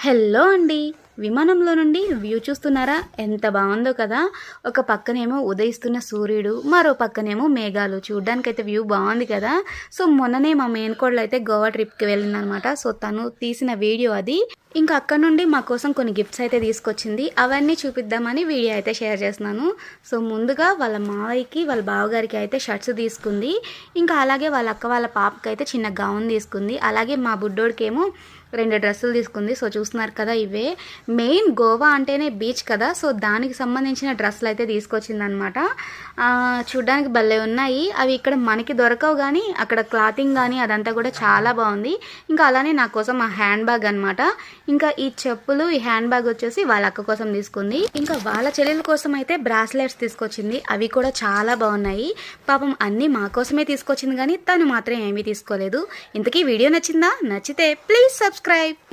Hello అండి. విమానంలో నుండి వ్యూ చూస్తున్నారా? ఎంత బాగుందో కదా. ఒక పక్కనేమో ఉదయిస్తున్న సూర్యుడు, మరో పక్కనేమో మేఘాలు. చూడ్డానికైతే వ్యూ బాగుంది కదా. సో మొన్ననే మా మేనకోడలు అయితే గోవా ట్రిప్కి వెళ్ళిందనమాట. సో తను తీసిన వీడియో అది. ఇంకా అక్కడ నుండి మా కోసం కొన్ని గిఫ్ట్స్ అయితే తీసుకొచ్చింది. అవన్నీ చూపిద్దామని వీడియో అయితే షేర్ చేస్తున్నాను. సో ముందుగా వాళ్ళ మావయ్యకి, వాళ్ళ బావగారికి అయితే షర్ట్స్ తీసుకుంది. ఇంకా అలాగే వాళ్ళ అక్క వాళ్ళ పాపకి అయితే చిన్న గౌన్ తీసుకుంది. అలాగే మా బుడ్డోడికేమో 2 డ్రెస్సులు తీసుకుంది. సో చూస్తున్నారు కదా, ఇవే మెయిన్ గోవా అంటేనే బీచ్ కదా. సో దానికి సంబంధించిన డ్రెస్సులు అయితే తీసుకొచ్చిందనమాట. చూడ్డానికి భలే ఉన్నాయి. అవి ఇక్కడ మనకి దొరకవు కానీ అక్కడ క్లాతింగ్ కానీ అదంతా కూడా చాలా బాగుంది. ఇంకా అలానే నా కోసం ఆ హ్యాండ్ బ్యాగ్ అనమాట. ఇంకా ఈ చెప్పులు, ఈ హ్యాండ్ బ్యాగ్ వచ్చేసి వాళ్ళ అక్క కోసం తీసుకుంది. ఇంకా వాళ్ళ చెల్లెల కోసం అయితే బ్రాస్లెట్స్ తీసుకొచ్చింది. అవి కూడా చాలా బాగున్నాయి. పాపం అన్నీ మా కోసమే తీసుకొచ్చింది కానీ తను మాత్రం ఏమీ తీసుకోలేదు. ఇంతకీ వీడియో నచ్చిందా? నచ్చితే ప్లీజ్ సబ్స్క్రైబ్.